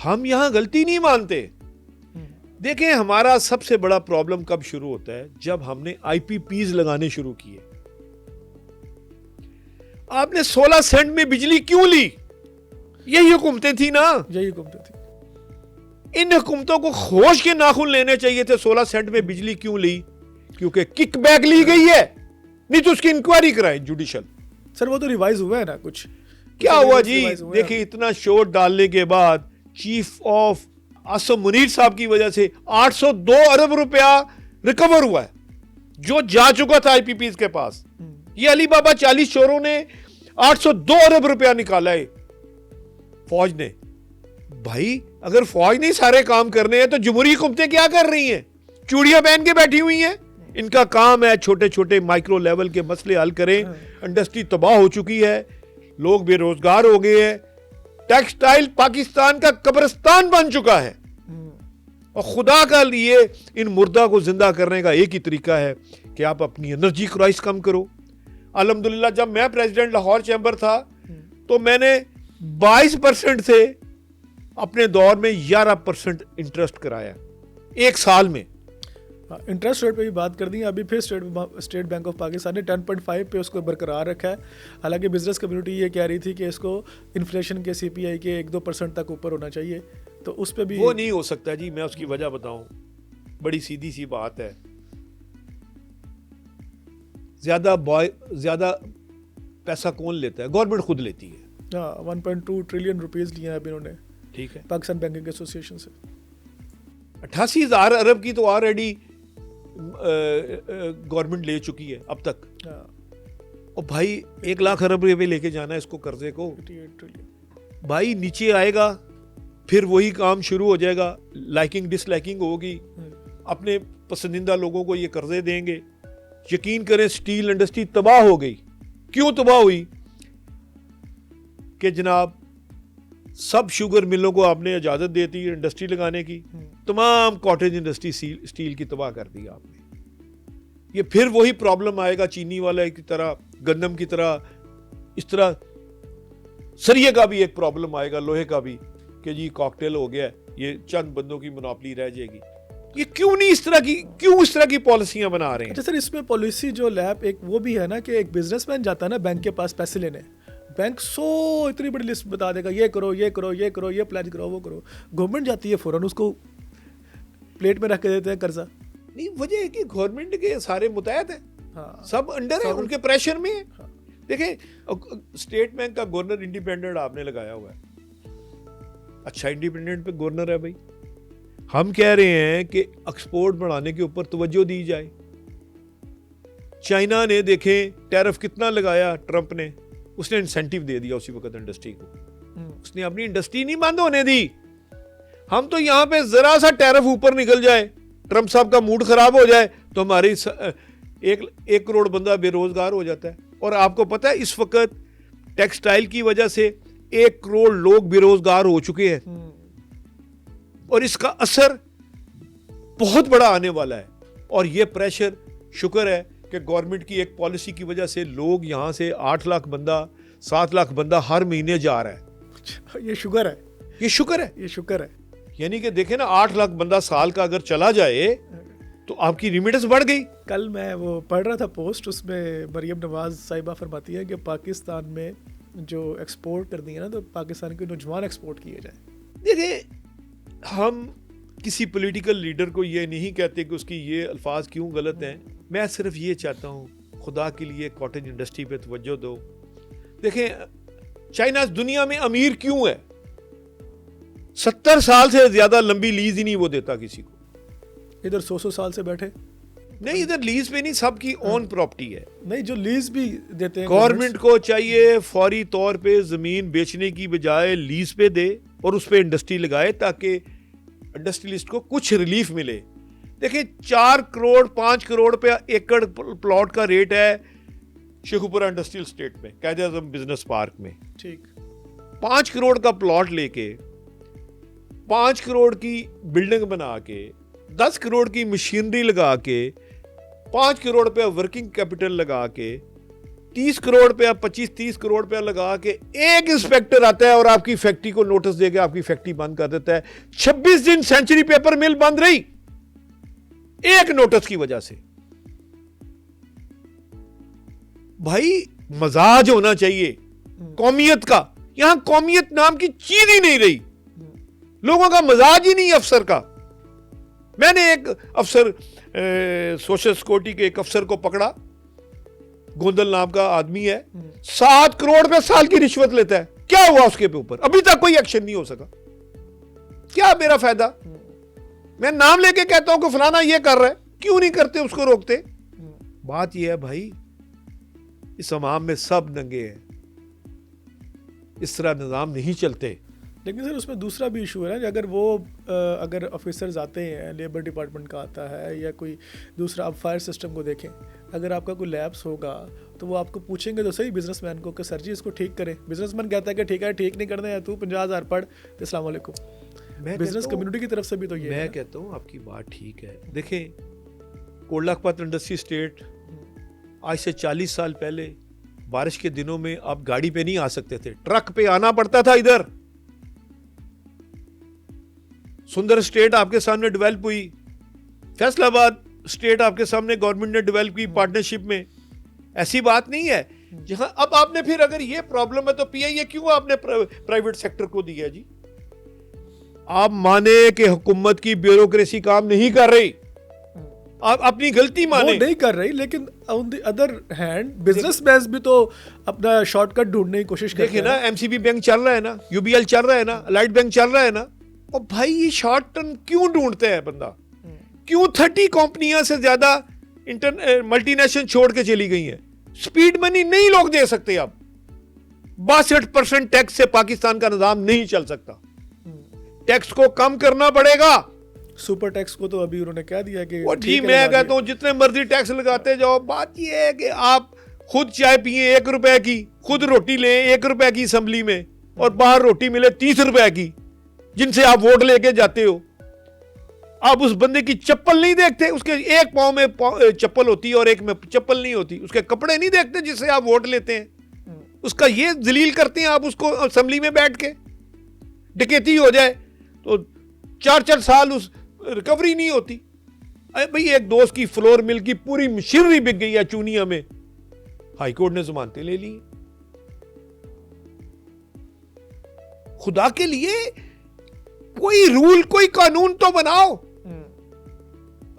Speaker 2: हम यहां गलती नहीं मानते। देखें हमारा सबसे बड़ा प्रॉब्लम कब शुरू होता है, जब हमने IPPs लगाने शुरू किए। आपने 16 सेंट में बिजली क्यों ली? यही हुकूमतें थी ना,
Speaker 1: यही हुकूमतें थी।
Speaker 2: इन हुकूमतों को होश के नाखून लेने चाहिए थे। 16 सेंट में बिजली क्यों ली? क्योंकि किकबैक ली गई है, नहीं तो उसकी इंक्वायरी कराएं जुडिशल।
Speaker 1: सर वो तो रिवाइज हुआ है ना कुछ।
Speaker 2: क्या हुआ जी? देखिए इतना शोर डालने के बाद चीफ ऑफ आसम मुनीर साहब की वजह से 802 अरब रुपया रिकवर हुआ है, जो जा चुका था IPPs के पास। ये अली बाबा 40 चोरों ने 802 अरब रुपया निकाला है फौज ने। भाई अगर फौज नहीं सारे काम करने हैं तो जमहूरी हुकूमतें क्या कर रही हैं? चूड़ियां पहन के बैठी हुई हैं। इनका काम है छोटे छोटे माइक्रो लेवल के मसले हल करें। इंडस्ट्री तबाह हो चुकी है, लोग बेरोजगार हो गए हैं, टेक्सटाइल पाकिस्तान का कब्रिस्तान बन चुका है। और खुदा का लिए इन मुर्दा को जिंदा करने का एक ही तरीका है कि आप अपनी एनर्जी क्राइस कम करो। अल्हम्दुलिल्लाह जब मैं प्रेसिडेंट लाहौर चैम्बर था तो मैंने 22% से अपने दौर में 11% इंटरेस्ट कराया एक साल में।
Speaker 1: हाँ, इंटरेस्ट रेट पे भी बात कर दी। अभी फिर स्टेट बैंक ऑफ पाकिस्तान ने 10.5 पे उसको बरकरार रखा है। हालांकि बिजनेस कम्युनिटी ये कह रही थी कि इसको इन्फ्लेशन के CPI के 1-2% तक ऊपर होना चाहिए, तो उस पर भी
Speaker 2: वो नहीं हो सकता जी। मैं उसकी वजह बताऊं, बड़ी सीधी सी बात है। ज्यादा पैसा कौन लेता है? गवर्नमेंट खुद लेती है।
Speaker 1: 1.2 ट्रिलियन रुपीस लिए हैं अभी इन्होंने,
Speaker 2: ठीक है,
Speaker 1: पाकिस्तान बैंकिंग एसोसिएशन से।
Speaker 2: 88,000 अरब की तो ऑलरेडी गवर्नमेंट ले चुकी है अब तक। और भाई 1 लाख अरब रुपए लेके जाना है इसको, कर्जे को।
Speaker 1: 88 ट्रिलियन
Speaker 2: भाई नीचे आएगा, फिर वही काम शुरू हो जाएगा, लाइकिंग डिसलाइकिंग होगी, अपने पसंदीदा लोगों को ये कर्जे देंगे। यकीन करें स्टील इंडस्ट्री तबाह हो गई। क्यों तबाह हुई? कि जनाब सब शुगर मिलों को आपने इजाजत देती है इंडस्ट्री लगाने की, तमाम कॉटेज इंडस्ट्री स्टील की तबाह कर दी आपने। ये फिर वही प्रॉब्लम आएगा चीनी वाला की तरह, गंदम की तरह, इस तरह सरिये का भी एक प्रॉब्लम आएगा, लोहे का भी, कि जी कॉकटेल हो गया, ये चंद बंदों की मोनोपोली रह जाएगी। ये क्यों इस तरह की पॉलिसियां बना रहे हैं?
Speaker 1: अच्छा सर, इसमें पॉलिसी जो लैब एक वो भी है ना कि एक बिजनेसमैन जाता है ना बैंक के पास पैसे लेने, बैंक इतनी बड़ी लिस्ट बता देगा, ये करो ये करो ये करो, ये प्लान करो वो करो। गवर्नमेंट जाती है फौरन उसको प्लेट में रख के देते हैं कर्जा।
Speaker 2: नहीं, वजह है कि गवर्नमेंट के सारे मुतहद हैं।
Speaker 1: हाँ,
Speaker 2: सब अंडर है, उनके प्रेशर में है।
Speaker 1: हाँ।
Speaker 2: देखें स्टेट बैंक का गवर्नर इंडिपेंडेंट आपने लगाया हुआ है, अच्छा इंडिपेंडेंट पे गवर्नर है भाई। हम कह रहे हैं कि एक्सपोर्ट बढ़ाने के ऊपर तवज्जो दी जाए। चाइना ने देखें टैरिफ कितना लगाया ट्रंप ने, उसने इंसेंटिव दे दिया उसी वक्त इंडस्ट्री को, उसने अपनी इंडस्ट्री नहीं बंद होने दी। हम तो यहां पे जरा सा टैरिफ ऊपर निकल जाए, ट्रंप साहब का मूड खराब हो जाए, तो हमारी 1 करोड़ बंदा बेरोजगार हो जाता है। और आपको पता है इस वक्त टेक्सटाइल की वजह से 1 करोड़ लोग बेरोजगार हो चुके हैं, और इसका असर बहुत बड़ा आने वाला है। और यह प्रेशर, शुक्र है कि गवर्नमेंट की एक पॉलिसी की वजह से लोग यहां से 8 लाख बंदा 7 लाख बंदा हर महीने जा रहा है।
Speaker 1: ये शुक्र है,
Speaker 2: ये शुक्र है,
Speaker 1: ये शुक्र है।
Speaker 2: यानी कि देखें ना, 8 लाख बंदा साल का अगर चला जाए तो आपकी रिमिटेंस बढ़ गई।
Speaker 1: कल मैं वो पढ़ रहा था पोस्ट, उसमें मरियम नवाज साहिबा फरमाती है कि पाकिस्तान में जो एक्सपोर्ट कर दिए ना, तो पाकिस्तान के नौजवान एक्सपोर्ट किए जाए।
Speaker 2: देखिए, हम किसी पॉलिटिकल लीडर को ये नहीं कहते कि उसकी ये अल्फाज क्यों गलत हैं। मैं सिर्फ ये चाहता हूँ, खुदा के लिए कॉटेज इंडस्ट्री पे तवज्जो दो। देखें चाइना दुनिया में अमीर क्यों है? 70 साल से ज्यादा लंबी लीज ही नहीं वो देता किसी को।
Speaker 1: इधर 100 साल से बैठे
Speaker 2: नहीं, इधर लीज पे नहीं, सबकी ओन प्रॉपर्टी है।
Speaker 1: नहीं, जो लीज भी देते हैं
Speaker 2: गवर्नमेंट को चाहिए फौरी तौर पे जमीन बेचने की बजाय लीज पे दे और उस पे इंडस्ट्री लगाए, ताकि इंडस्ट्रियलिस्ट को कुछ रिलीफ मिले। देखिए 4 करोड़ 5 करोड़ पे एकड़ प्लॉट का रेट है शेखुपुरा इंडस्ट्रियल स्टेट में, कायदे आजम बिजनेस पार्क में।
Speaker 1: ठीक,
Speaker 2: 5 करोड़ का प्लॉट लेके 5 करोड़ की बिल्डिंग बना के 10 करोड़ की मशीनरी लगा के 5 करोड़ रुपया वर्किंग कैपिटल लगा के 30 करोड़ रुपया 25-30 करोड़ रुपया लगा के एक इंस्पेक्टर आता है और आपकी फैक्ट्री को नोटिस देके आपकी फैक्ट्री बंद कर देता है। 26 दिन सेंचुरी पेपर मिल बंद रही एक नोटिस की वजह से। भाई मजाज होना चाहिए कौमियत का। यहां कौमियत नाम की चीज ही नहीं रही, लोगों का मजाज ही नहीं अफसर का। मैंने एक अफसर सोशल सिक्योरिटी के एक अफसर को पकड़ा, गोंदल नाम का आदमी है, 7 करोड़ रुपए साल की रिश्वत लेता है। क्या हुआ उसके ऊपर? अभी तक कोई एक्शन नहीं हो सका। क्या मेरा फायदा? मैं नाम लेके कहता हूं कि फलाना ये कर रहा है, क्यों नहीं करते, उसको रोकते। बात यह है भाई, इस अवाम में सब नंगे हैं, इस तरह निजाम नहीं चलते।
Speaker 1: लेकिन सर उसमें दूसरा भी इशू है ना, कि अगर वो अगर ऑफिसर्स आते हैं, लेबर डिपार्टमेंट का आता है या कोई दूसरा, आप फायर सिस्टम को देखें, अगर आपका कोई लैप्स होगा तो वो आपको पूछेंगे तो सही बिजनेसमैन को कि सर जी इसको ठीक करें। बिजनेसमैन कहता है कि ठीक है, ठीक नहीं करना है, तू 50,000 पढ़, तो अस्सलाम वालेकुम। बिजनेस कम्युनिटी की तरफ से भी तो ये
Speaker 2: मैं कहता हूँ आपकी बात ठीक है। देखें कोटलाखपत इंडस्ट्री स्टेट आज से 40 साल पहले बारिश के दिनों में आप गाड़ी पे नहीं आ सकते थे, ट्रक पे आना पड़ता था। इधर सुंदर स्टेट आपके सामने डेवलप हुई, फैसलाबाद स्टेट आपके सामने गवर्नमेंट ने डेवलप की पार्टनरशिप में, ऐसी बात नहीं है। जहां अब आपने फिर अगर ये प्रॉब्लम है तो पीआईए क्यों आपने प्राइवेट सेक्टर को दिया जी? आप माने कि हुकूमत की ब्यूरोक्रेसी काम नहीं कर रही, आप अपनी गलती माने,
Speaker 1: वो नहीं कर रही, लेकिन on the other hand business man भी तो अपना शॉर्टकट ढूंढने की कोशिश करते हैं।
Speaker 2: देखिए ना, एमसीबी बैंक चल रहा है ना, यूबीएल चल रहा है ना, अलाइड बैंक चल रहा है ना, और भाई ये शॉर्ट टर्म क्यों ढूंढते हैं बंदा? क्यों 30 कंपनियां से ज्यादा मल्टीनेशनल छोड़ के चली गई हैं? स्पीड मनी नहीं लोग दे सकते अब, 62% टैक्स से पाकिस्तान का निजाम नहीं चल सकता, टैक्स को कम करना पड़ेगा।
Speaker 1: सुपर टैक्स को तो अभी उन्होंने कह दिया कि
Speaker 2: वो जी मैं कहता हूं जितने मर्जी टैक्स लगाते जाओ, बात ये है कि आप खुद चाय पिए 1 रुपए की, खुद रोटी लें 1 रुपए की असेंबली में, और बाहर रोटी मिले 30 रुपए की, जिनसे आप वोट लेके जाते हो। आप उस बंदे की चप्पल नहीं देखते, उसके एक पाँव में चप्पल होती है और एक में चप्पल नहीं होती, उसके कपड़े नहीं देखते जिससे आप वोट लेते हैं, उसका ये जलील करते हैं आप उसको असेंबली में बैठ के। डकैती हो जाए तो 4-4 साल उस रिकवरी नहीं होती। अरे भाई, एक दोस्त की फ्लोर मिल की पूरी मशीनरी बिक गई है चूनिया में, हाई कोर्ट ने जमानतें ले ली। खुदा के लिए कोई रूल, कोई कानून तो बनाओ।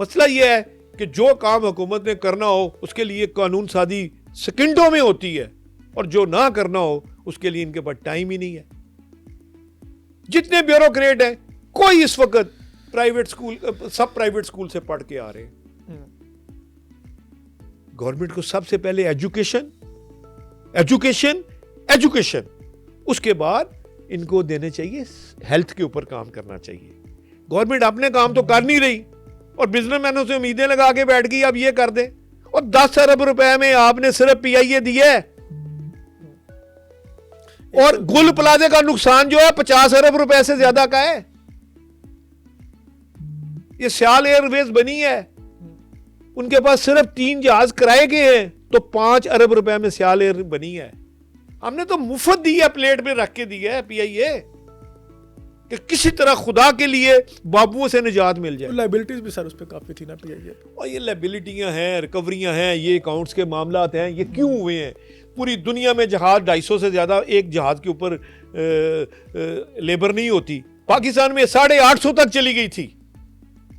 Speaker 2: मसला यह है कि जो काम हुकूमत ने करना हो उसके लिए कानून साजी सेकंडों में होती है, और जो ना करना हो उसके लिए इनके पास टाइम ही नहीं है। जितने ब्यूरोक्रेट हैं, कोई इस वक्त प्राइवेट स्कूल, सब प्राइवेट स्कूल से पढ़ के आ रहे हैं। गवर्नमेंट को सबसे पहले एजुकेशन एजुकेशन एजुकेशन, उसके बाद इनको देने चाहिए, हेल्थ के ऊपर काम करना चाहिए। गवर्नमेंट अपने काम तो कर नहीं रही और बिजनेसमैनों से उम्मीदें लगा के बैठ गई अब ये कर दे, और 10 अरब रुपए में आपने सिर्फ पीआईए दिए, और गुल प्लाजे का नुकसान जो है 50 अरब रुपए से ज्यादा का है। ये सियाल एयरवेज बनी है, उनके पास सिर्फ 3 जहाज किराए के हैं, तो 5 अरब रुपए में सियाल एयर बनी है। हमने तो मुफ्त दी है, प्लेट में रख के दी है पीआईए, कि किसी तरह खुदा के लिए बाबुओं से निजात मिल जाए।
Speaker 1: लायबिलिटीज भी सर उस पर काफी थी ना पीआईए,
Speaker 2: और ये लायबिलिटियां हैं, रिकवरियां हैं, ये अकाउंट्स के मामलात हैं, ये क्यों हुए हैं? पूरी दुनिया में जहाज 250 से ज्यादा एक जहाज के ऊपर लेबर नहीं होती, पाकिस्तान में 850 तक चली गई थी।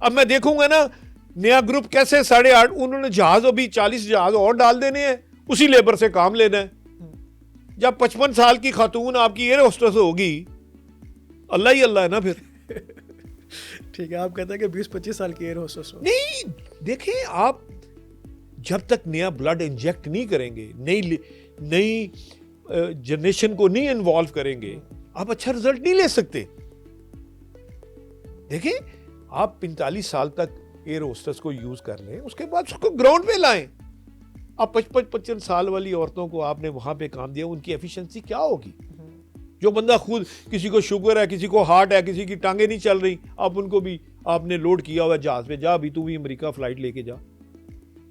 Speaker 2: अब मैं देखूंगा ना नया ग्रुप कैसे 8.5, उन्होंने जहाज अभी 40 जहाज और डाल देने हैं, उसी लेबर से काम लेना है। जब 55 साल की खातून आपकी एयर होस्टेस होगी, अल्लाह ही अल्लाह है ना फिर।
Speaker 1: ठीक है, आप कहते हैं कि 20-25 साल की एयर होस्टेस हो।
Speaker 2: नहीं, देखें आप जब तक नया ब्लड इंजेक्ट नहीं करेंगे, नई जनरेशन को नहीं इन्वॉल्व करेंगे, आप अच्छा रिजल्ट नहीं ले सकते। देखें, आप 45 साल तक एयर होस्टेस को यूज कर लें, उसके बाद उसको ग्राउंड पे लाएं। आप 55 साल वाली औरतों को आपने वहां पे काम दिया, उनकी एफिशिएंसी क्या होगी? जो बंदा खुद, किसी को शुगर है, किसी को हार्ट है, किसी की टांगे नहीं चल रही, आप उनको भी आपने लोड किया हुआ जहाज पे, जा अभी तू भी अमेरिका फ्लाइट लेके जा।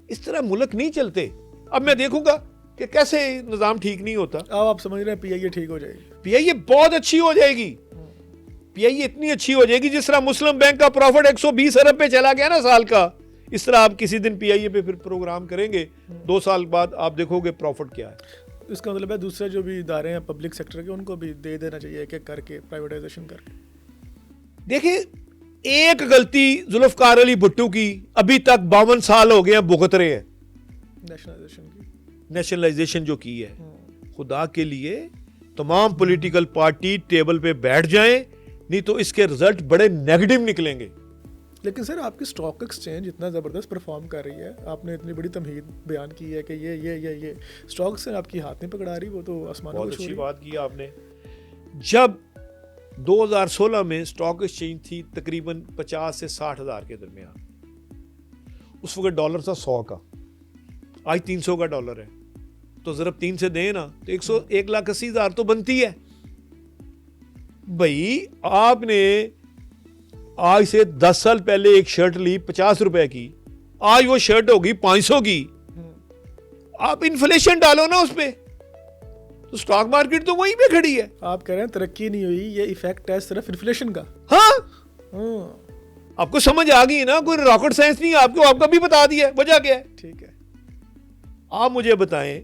Speaker 2: इस तरह मुल्क नहीं चलते। अब मैं देखूंगा कि कैसे निजाम ठीक नहीं होता।
Speaker 1: अब आप समझ रहे हैं पीआईए ठीक हो जाएगी?
Speaker 2: पीआईए बहुत अच्छी हो जाएगी। पीआईए इतनी अच्छी हो जाएगी जिस तरह मुस्लिम बैंक का प्रॉफिट 120 अरब पे चला गया ना साल का, इस तरह आप किसी दिन पीआईए पे फिर प्रोग्राम करेंगे, 2 साल बाद आप देखोगे प्रॉफिट क्या है।
Speaker 1: इसका मतलब है दूसरे जो भी इदारे हैं पब्लिक सेक्टर के, उनको भी दे देना चाहिए एक एक करके, प्राइवेटाइजेशन करके।
Speaker 2: देखिए, एक गलती जुल्फकार अली भुट्टो की अभी तक 52 साल हो गए हैं भुगत रहे हैं, नेशनलाइजेशन जो की है। खुदा के लिए तमाम पॉलिटिकल पार्टी टेबल पे बैठ जाएं, नहीं तो इसके रिजल्ट बड़े नेगेटिव निकलेंगे।
Speaker 1: लेकिन सर आपकी स्टॉक एक्सचेंज इतना ज़बरदस्त परफॉर्म कर रही है, आपने इतनी बड़ी तमहीद बयान की है कि ये स्टॉक से आपकी हाथ नहीं पकड़ा रही, वो तो आसमानों
Speaker 2: बहुत अच्छी बात की आपने। जब 2016 में स्टॉक एक्सचेंज थी तकरीबन 50 से 60 हज़ार के दरमियान, उस वक्त डॉलर था 100 का, आज 300 का डॉलर है, तो ज़रा 3 से दें ना तो 1,80,000 तो बनती है। भाई आपने आज से 10 साल पहले एक शर्ट ली 50 रुपए की, आज वो शर्ट होगी 500 की। आप इन्फ्लेशन डालो ना उस पे, तो स्टॉक मार्केट तो वहीं पे खड़ी है।
Speaker 1: आप कह रहे हैं तरक्की नहीं हुई, ये इफेक्ट है सिर्फ इन्फ्लेशन का।
Speaker 2: हाँ, आपको समझ आ गई ना, कोई रॉकेट साइंस नहीं है, आपको आपका भी बता दिया है वजह क्या है।
Speaker 1: ठीक है।
Speaker 2: आप मुझे बताएं,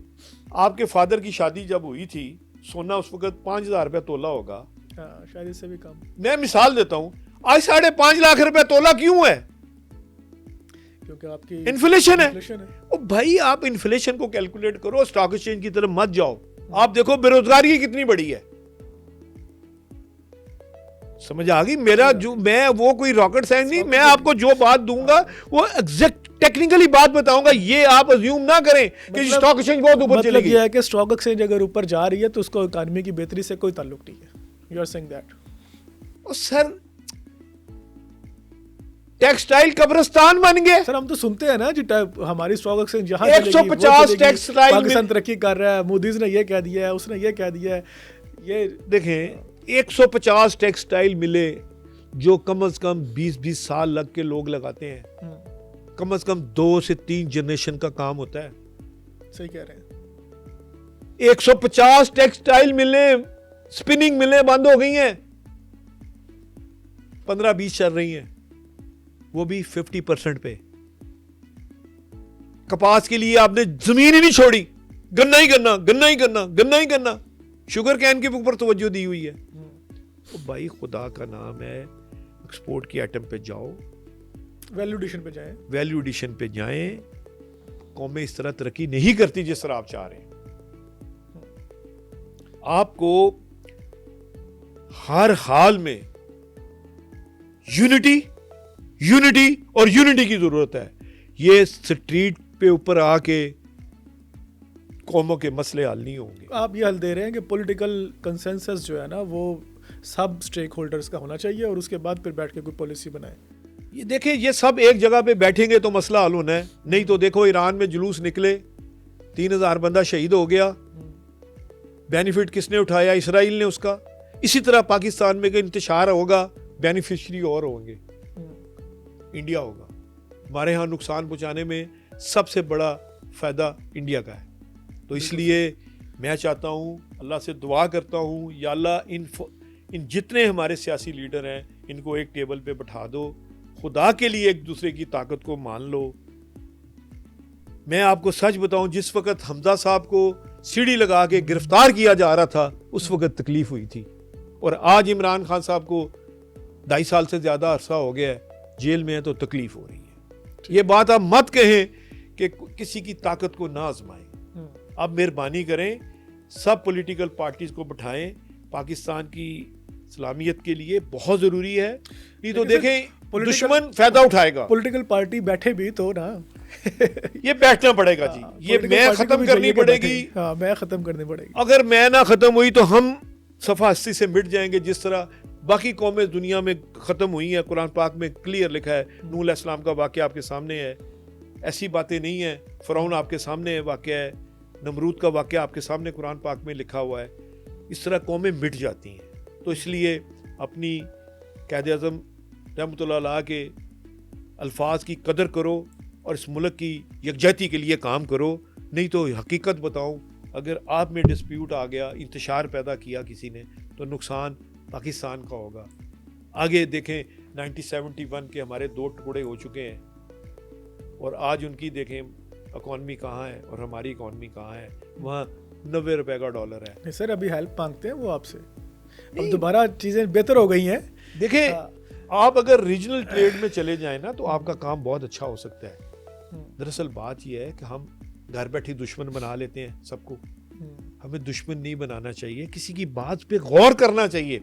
Speaker 2: आपके फादर की शादी जब हुई थी, सोना उस वक्त 5,000 रुपया तोला होगा,
Speaker 1: हाँ, शायद इससे भी कम,
Speaker 2: मैं मिसाल देता हूं, आज 5.5 लाख रुपया तोला क्यों है?
Speaker 1: क्योंकि आपकी
Speaker 2: इन्फ्लेशन है।
Speaker 1: इन्फ्लेशन है।
Speaker 2: ओ भाई, आप इन्फ्लेशन को कैलकुलेट करो, स्टॉक एक्सचेंज की तरफ मत जाओ। आप देखो बेरोजगारी कितनी बड़ी है। समझ आ गई मेरा, जो मैं वो कोई रॉकेट साइंस नहीं, मैं आपको जो बात दूंगा वो एग्जैक्ट टेक्निकली बात बताऊंगा। ये आप अज्यूम ना करें कि स्टॉक एक्सचेंज बहुत ऊपर
Speaker 1: मतलब
Speaker 2: चलेगी।
Speaker 1: ये है कि स्टॉक एक्सचेंज अगर ऊपर जा रही है तो उसको इकानमी की बेहतरी से कोई ताल्लुक नहीं है। You are saying that?
Speaker 2: Oh sir, textile कब्रिस्तान बन गए।
Speaker 1: सर हम तो सुनते हैं ना जी, हमारी स्टॉक एक्सचेंज यहाँ
Speaker 2: 150 टेक्सटाइल
Speaker 1: पाकिस्तान तरक्की कर रहा है, मोदीज ने ये कह दिया है, उसने ये कह दिया है। ये
Speaker 2: देखें, 150 टेक्सटाइल मिले जो कम से कम 20-20 साल लग के लोग लगाते हैं, कम से कम 2 से 3 जनरेशन का काम होता है।
Speaker 1: सही कह रहे हैं।
Speaker 2: 150 टेक्सटाइल मिले, स्पिनिंग मिले बंद हो गई हैं, 15-20 चल रही हैं, वो भी 50% पे। कपास के लिए आपने जमीन ही नहीं छोड़ी, गन्ना ही गन्ना, गन्ना ही गन्ना, गन्ना ही गन्ना, शुगर कैन के ऊपर तवज्जो दी हुई है। तो भाई खुदा का नाम है, एक्सपोर्ट की आइटम पे जाओ,
Speaker 1: वैल्यू एडिशन पे जाएं।
Speaker 2: वैल्यू एडिशन पे जाएं। कौमें इस तरह तरक्की नहीं करती जिस तरह आप चाह रहे हैं। आपको हर हाल में यूनिटी, यूनिटी और यूनिटी की जरूरत है। ये स्ट्रीट पे ऊपर आके कौमों के मसले हल नहीं होंगे।
Speaker 1: आप ये हल दे रहे हैं कि पॉलिटिकल कंसेंसस जो है ना वो सब स्टेक होल्डर्स का होना चाहिए और उसके बाद फिर बैठ के कोई पॉलिसी बनाए।
Speaker 2: ये देखिए, ये सब एक जगह पे बैठेंगे तो मसला हल होना है। नहीं तो देखो, ईरान में जुलूस निकले, 3,000 बंदा शहीद हो गया, बेनिफिट किसने उठाया? इसराइल ने उसका। इसी तरह पाकिस्तान में इंतशार होगा, बेनिफिशियरी और होंगे, इंडिया होगा। हमारे यहाँ नुकसान पहुंचाने में सबसे बड़ा फायदा इंडिया का है। तो इसलिए मैं चाहता हूँ, अल्लाह से दुआ करता हूँ, या अल्लाह इन जितने हमारे सियासी लीडर हैं इनको एक टेबल पे बैठा दो, खुदा के लिए एक दूसरे की ताकत को मान लो। मैं आपको सच बताऊं, जिस वक्त हमजा साहब को सीढ़ी लगा के गिरफ्तार किया जा रहा था उस वक्त तकलीफ हुई थी, और आज इमरान खान साहब को 2.5 साल से ज्यादा अरसा हो गया है जेल में है तो तकलीफ हो रही है। ये बात आप मत कहें कि किसी की ताकत को ना आजमाएं। आप मेहरबानी करें, सब पॉलिटिकल पार्टीज को बिठाएं, पाकिस्तान की सलामियत के लिए बहुत जरूरी है। नहीं तो देखें दुश्मन फायदा उठाएगा।
Speaker 1: पॉलिटिकल पार्टी बैठे भी तो ना
Speaker 2: ये बैठना पड़ेगा जी, ये मैं खत्म करनी पड़ेगी।
Speaker 1: हाँ, मैं खत्म करनी पड़ेगी।
Speaker 2: अगर मैं ना खत्म हुई तो हम सफा 80 से मिट जाएंगे, जिस तरह बाकी कौमें दुनिया में खत्म हुई हैं। कुरान पाक में क्लियर लिखा है, नूह अलैहिस्सलाम का वाक़या आपके सामने है, ऐसी बातें नहीं है। फ़िरौन आपके सामने है वाक़या है, नमरूद का वाक़या आपके सामने कुरान पाक में लिखा हुआ है। इस तरह कौमें मिट जाती हैं। तो इसलिए अपनी क़ायद आज़म रहमतुल्लाह अलैह के अल्फाज की कदर करो और इस मुल्क की यकजहती के लिए काम करो। नहीं तो हकीकत बताऊं, अगर आप में डिस्प्यूट आ गया, इंतशार पैदा किया किसी ने, तो नुकसान पाकिस्तान का होगा। आगे देखें, 1971 के हमारे 2 टुकड़े हो चुके हैं और आज उनकी देखें इकॉनमी कहाँ है और हमारी इकॉनमी कहाँ है। वहाँ 90 रुपए का डॉलर है।
Speaker 1: सर अभी हेल्प मांगते हैं वो आपसे, अब दोबारा चीज़ें बेहतर हो गई हैं।
Speaker 2: देखें, आप अगर रीजनल ट्रेड में चले जाएं ना तो आपका काम बहुत अच्छा हो सकता है। दरअसल बात यह है कि हम घर बैठे दुश्मन बना लेते हैं सबको। हमें दुश्मन नहीं बनाना चाहिए, किसी की बात पे गौर करना चाहिए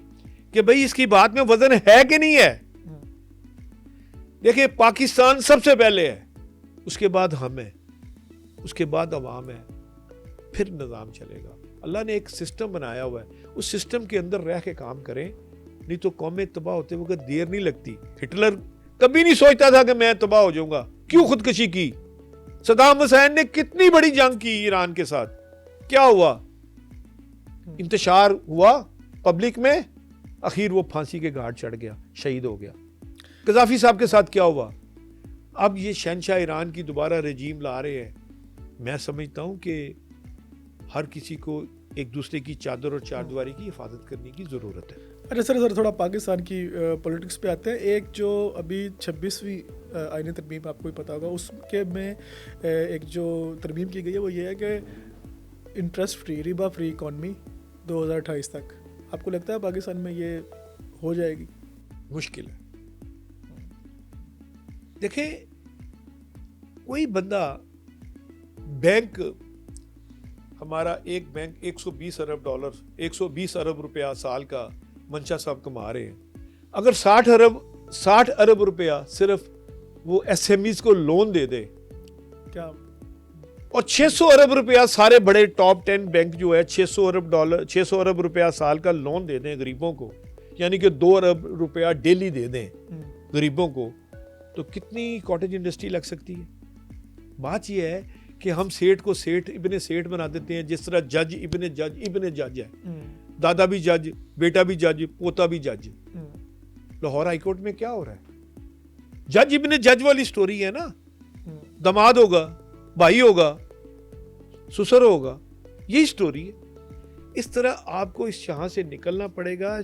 Speaker 2: कि भाई इसकी बात में वजन है कि नहीं है। देखिए, पाकिस्तान सबसे पहले है, उसके बाद हम है, उसके बाद अवाम है, फिर निज़ाम चलेगा। अल्लाह ने एक सिस्टम बनाया हुआ है, उस सिस्टम के अंदर रह के काम करें, नहीं तो कौमें तबाह होते वक्त देर नहीं लगती। हिटलर कभी नहीं सोचता था कि मैं तबाह हो जाऊंगा, क्यों खुदकशी की। सद्दाम हुसैन ने कितनी बड़ी जंग की ईरान के साथ, क्या हुआ? इंतशार हुआ पब्लिक में, आखिर वो फांसी के घाट चढ़ गया, शहीद हो गया। गद्दाफी साहब के साथ क्या हुआ? अब ये शहनशाह ईरान की दोबारा रजीम ला रहे हैं। मैं समझता हूं कि हर किसी को एक दूसरे की चादर और चारदीवारी की हिफाजत करने की जरूरत है।
Speaker 1: अच्छा सर थोड़ा पाकिस्तान की पॉलिटिक्स पे आते हैं। एक जो अभी 26वीं आईनी तरमीम आपको भी पता होगा, उसके में एक जो तरमीम की गई है वो ये है कि interest free, Riba free economy 2028 तक। आपको लगता है पाकिस्तान में ये हो जाएगी?
Speaker 2: मुश्किल है। देखें, कोई बंदा बैंक, हमारा एक बैंक 120 अरब डॉलर, 120 अरब रुपया साल का मंशा साहब कमा रहे हैं। अगर 60 अरब रुपया सिर्फ वो एसएमईज को लोन दे दे,
Speaker 1: क्या,
Speaker 2: और 600 अरब रुपया सारे बड़े टॉप 10 बैंक जो है 600 अरब रुपया साल का लोन दे दें गरीबों को, यानी कि 2 अरब रुपया डेली दे दें गरीबों को, तो कितनी कॉटेज इंडस्ट्री लग सकती है। बात यह है कि हम सेठ को सेठ इब्ने सेठ बना देते हैं, जिस तरह जज इब्ने जज है, दादा भी जज, बेटा भी जज, पोता भी जज। लाहौर हाईकोर्ट में क्या हो रहा है? जज इब्ने जज वाली स्टोरी है ना। दामाद होगा, भाई होगा, ससुर होगा, यही स्टोरी है। इस तरह आपको इस यहाँ से निकलना पड़ेगा।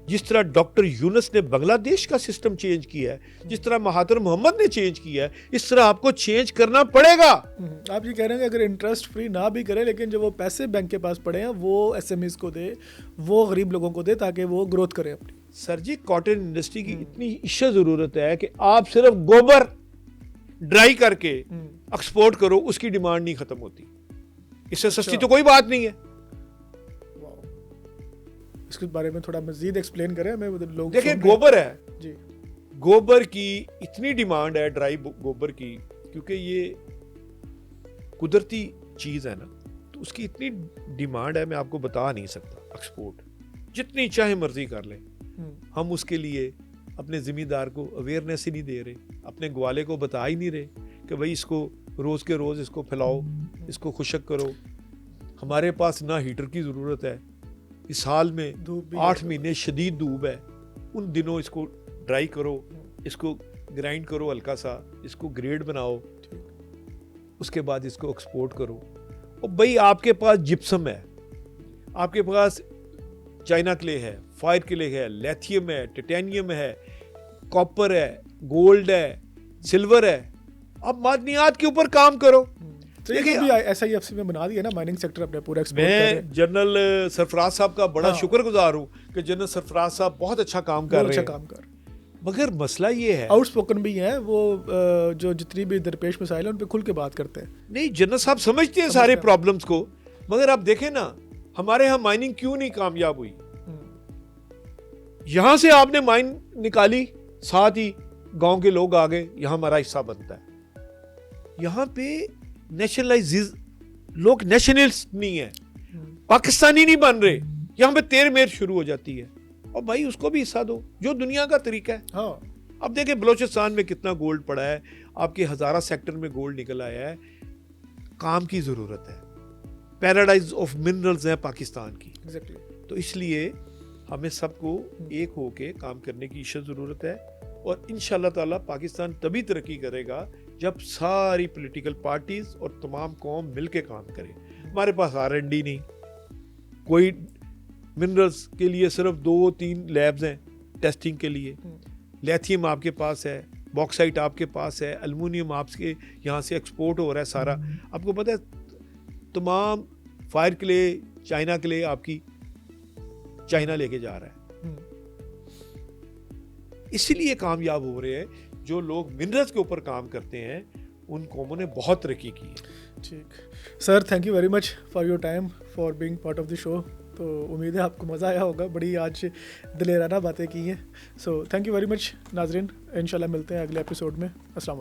Speaker 2: जिस तरह डॉक्टर यूनुस ने बांग्लादेश का सिस्टम चेंज किया है, जिस तरह महातिर मोहम्मद ने चेंज किया है, इस तरह आपको चेंज करना पड़ेगा।
Speaker 1: आप ये कह रहे हैं कि अगर इंटरेस्ट फ्री ना भी करे, लेकिन जो वो पैसे बैंक के पास पड़े हैं वो एसएमईज को दे, वो गरीब लोगों को दे, ताकि वो ग्रोथ करें अपनी।
Speaker 2: सर जी, कॉटन इंडस्ट्री की इतनी इश्य जरूरत है कि आप सिर्फ गोबर ड्राई करके एक्सपोर्ट करो, उसकी डिमांड नहीं खत्म होती। इससे सस्ती तो कोई बात नहीं है।
Speaker 1: इसके बारे में थोड़ा मजीद एक्सप्लेन करें हमें, लोग।
Speaker 2: देखिए, गोबर है
Speaker 1: जी,
Speaker 2: गोबर की इतनी डिमांड है, ड्राई गोबर की, क्योंकि ये कुदरती चीज है ना, तो उसकी इतनी डिमांड है, मैं आपको बता नहीं सकता। एक्सपोर्ट जितनी चाहे मर्जी कर लें, हम उसके लिए अपने जिम्मेदार को अवेयरनेस ही नहीं दे रहे, अपने ग्वाले को बता ही नहीं रहे कि भाई इसको रोज के रोज इसको फैलाओ, इसको खुशक करो। हमारे पास ना हीटर की जरूरत है, इस साल में 8 महीने शदीद धूप है, उन दिनों इसको ड्राई करो, इसको ग्राइंड करो हल्का सा, इसको ग्रेड बनाओ, उसके बाद इसको एक्सपोर्ट करो। और भाई आपके पास जिप्सम है, आपके पास चाइना क्ले है, फायर क्ले है, लिथियम है, टाइटेनियम है, कॉपर है, गोल्ड है, सिल्वर है, अब मादनियात के ऊपर काम करो।
Speaker 1: तो ये भी SIFC में बना दिया ना माइनिंग सेक्टर अपने पूरा एक्सपोर्ट कर रहे हैं।
Speaker 2: मैं जनरल सरफराज साहब का बड़ा शुक्रगुजार हूँ कि जनरल सरफराज साहब बहुत अच्छा काम कर रहे हैं। मगर मसला ये है,
Speaker 1: आउटस्पोकन भी हैं वो, जो जितनी भी दरपेश मसाइल हैं उन पे खुल के बात करते हैं।
Speaker 2: नहीं, जनरल साहब समझते हैं सारे प्रॉब्लम्स को, मगर आप देखें ना, हमारे यहाँ माइनिंग क्यों नहीं कामयाब हुई। यहां से आपने माइन निकाली, साथ ही गांव के लोग आ गए, यहां हमारा हिस्सा बनता है। यहां पे नेशनलाइज लोग नेशनलिस्ट नहीं है, पाकिस्तानी नहीं बन रहे, यहां पे तेर मेर शुरू हो जाती है। और भाई उसको भी हिस्सा दो, जो दुनिया का तरीका है।
Speaker 1: हाँ।
Speaker 2: अब देखिए बलोचिस्तान में कितना गोल्ड पड़ा है, आपके हजारा सेक्टर में गोल्ड निकल आया है। काम की जरूरत है, पैराडाइज ऑफ मिनरल्स है पाकिस्तान की। तो इसलिए हमें सबको एक होके काम करने की जरूरत है। और इंशाल्लाह ताला पाकिस्तान तभी तरक्की करेगा जब सारी पॉलिटिकल पार्टीज और तमाम कौम मिलके काम करें। हमारे पास R&D नहीं, कोई मिनरल्स के लिए सिर्फ 2-3 लैब्स हैं टेस्टिंग के लिए। लिथियम आपके पास है, बॉक्साइट आपके पास है, एल्युमिनियम आपके यहाँ से एक्सपोर्ट हो रहा है सारा। आपको पता है तमाम फायर क्ले, चाइना क्ले आपकी चाइना लेके जा रहा है। इसीलिए कामयाब हो रहे हैं। जो लोग मिनरल्स के ऊपर काम करते हैं उन कौमों ने बहुत तरक्की की है।
Speaker 1: ठीक sir, thank you very much for your time, for being part of the show. तो उम्मीद है आपको मज़ा आया होगा, बड़ी आज दिलेराना बातें की हैं। So thank you very much नाजरीन, इंशाल्लाह मिलते हैं अगले एपिसोड में। अस्सलाम वालेकुम।